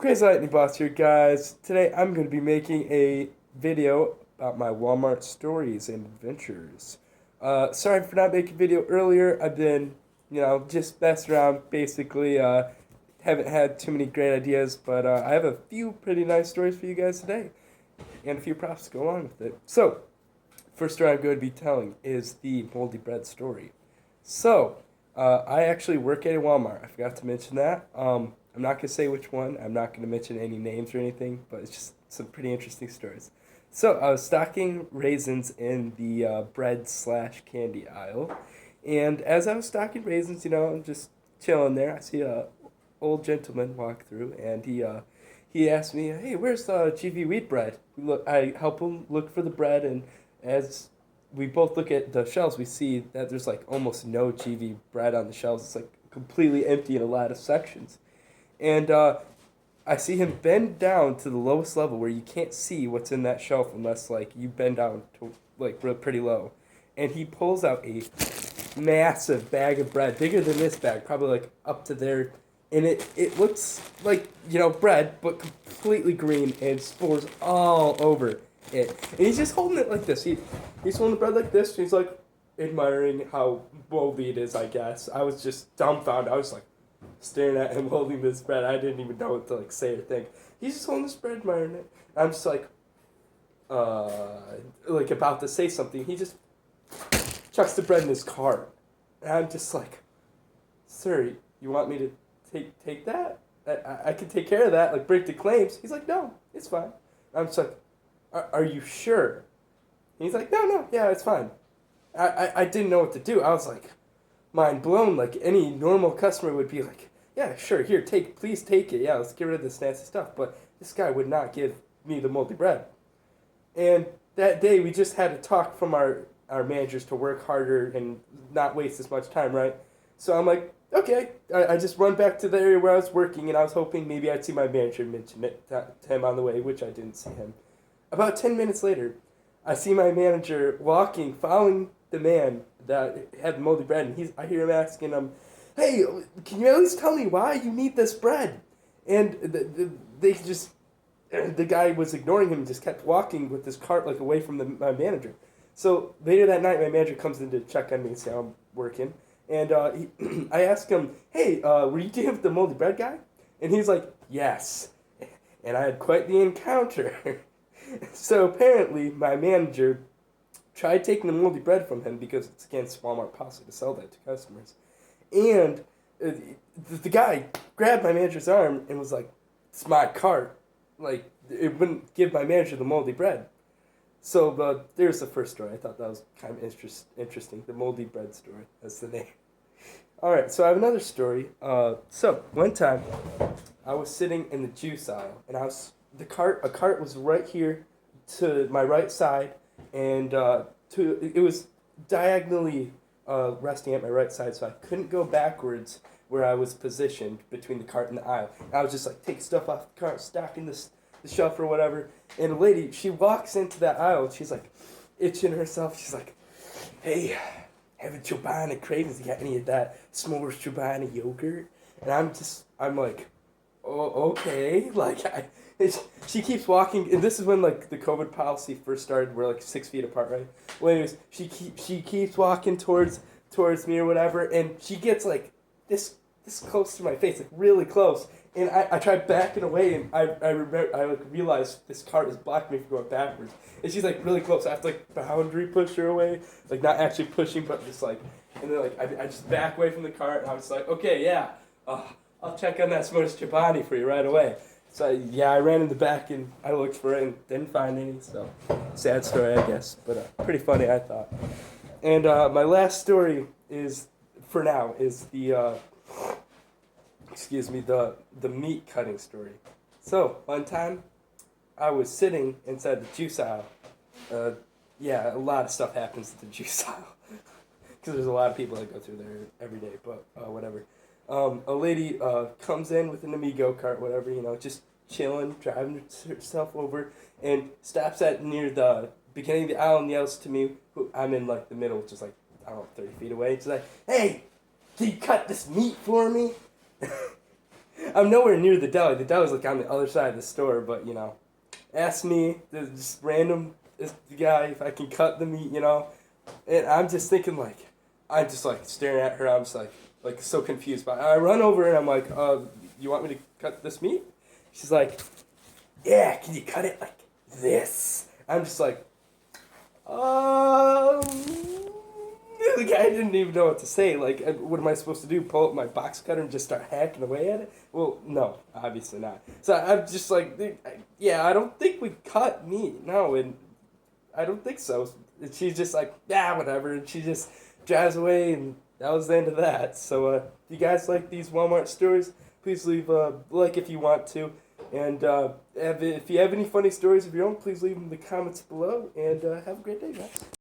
Crazy Lightning Boss here, guys. Today I'm going to be making a video about my Walmart stories and adventures. Sorry for not making a video earlier. I've been, just messing around, basically. Haven't had too many great ideas, but I have a few pretty nice stories for you guys today, and a few props to go along with it. So, first story I'm going to be telling is the moldy bread story. So, I actually work at a Walmart. I forgot to mention that. I'm not going to say which one. I'm not going to mention any names or anything, but it's just some pretty interesting stories. So I was stocking raisins in the bread slash candy aisle. And as I was stocking raisins, I'm just chilling there. I see a old gentleman walk through, and he asked me, "Hey, where's the GV wheat bread?" I help him look for the bread, and as we both look at the shelves, we see that there's like almost no GV bread on the shelves. It's like completely empty in a lot of sections. And I see him bend down to the lowest level where you can't see what's in that shelf unless like you bend down to like pretty low. And he pulls out a massive bag of bread, bigger than this bag, probably like up to there. And it looks like, bread, but completely green and spores all over it. And he's just holding it like this. He's holding the bread like this, and he's like admiring how moldy it is, I guess. I was just dumbfounded. I was like staring at him holding this bread. I didn't even know what to like say or think. He's just holding this bread, admiring it. I'm just like about to say something. He just chucks the bread in his cart, and I'm just like, "Sir, you want me to take that? I can take care of that. Like break the claims." He's like, "No, it's fine." I'm just like, "Are you sure?" And he's like, "No, yeah, it's fine." I didn't know what to do. I was like, mind blown. Like any normal customer would be like, "Yeah, sure, here, please take it. Yeah, let's get rid of this nasty stuff." But this guy would not give me the moldy bread. And that day we just had to talk from our managers to work harder and not waste as much time, right? So I'm like, okay. I just run back to the area where I was working, and I was hoping maybe I'd see my manager mention it to him on the way, which I didn't see him. About 10 minutes later, I see my manager walking, following the man that had the moldy bread, and I hear him asking him, "Hey, can you at least tell me why you need this bread?" And the guy was ignoring him and just kept walking with his cart like away from my manager. So later that night, my manager comes in to check on me and see how I'm working, and I asked him, "Hey, were you dealing with the moldy bread guy?" And he's like, "Yes," and I had quite the encounter. So apparently, my manager tried taking the moldy bread from him because it's against Walmart policy to sell that to customers. And the guy grabbed my manager's arm and was like, "It's my cart." Like, it wouldn't give my manager the moldy bread. So there's the first story. I thought that was kind of interesting. The moldy bread story. That's the name. All right, so I have another story. So one time, I was sitting in the juice aisle, and a cart was right here to my right side, and it was diagonally resting at my right side, so I couldn't go backwards where I was positioned between the cart and the aisle. And I was just like taking stuff off the cart, stacking the shelf or whatever. And a lady, she walks into that aisle, and she's like itching herself. She's like, "Hey, have a chobani cravings? You got any of that s'mores chobani yogurt?" And I'm like, "Oh, okay." She keeps walking, and this is when like the COVID policy first started. We're like 6 feet apart, right? Well, anyways, she keeps walking towards me or whatever, and she gets like this close to my face, like really close. And I tried backing away, and I realized this cart is blocking me from going backwards. And she's like really close. I have to like boundary push her away, like not actually pushing, but just like, and then like I just back away from the cart, and I was like, "Okay, yeah, I'll check on that s'mores chobani for you right away." So I ran in the back and I looked for it and didn't find any. So sad story, I guess, but pretty funny, I thought. And my last story is the the meat cutting story. So one time, I was sitting inside the juice aisle. A lot of stuff happens at the juice aisle because there's a lot of people that go through there every day. But whatever. A lady comes in with an Amigo cart, whatever, just chilling, driving herself over, and stops at near the beginning of the aisle and yells to me, who I'm in like the middle, just like, I don't know, 30 feet away. She's like, "Hey, can you cut this meat for me?" I'm nowhere near the deli. The deli's like on the other side of the store, but ask me, this random this guy, if I can cut the meat, and I'm just thinking I'm just staring at her. I'm just like so confused. But I run over and I'm like, you want me to cut this meat? She's like, yeah, can you cut it like this? I'm just like, the guy didn't even know what to say. Like, what am I supposed to do? Pull up my box cutter and just start hacking away at it? Well, no, obviously not. So I'm just like, yeah, I don't think we cut meat. No, and I don't think so. And she's just like, yeah, whatever. And she just drives away, and that was the end of that. So, if you guys like these Walmart stories, please leave a like if you want to. And if you have any funny stories of your own, please leave them in the comments below. And have a great day, guys.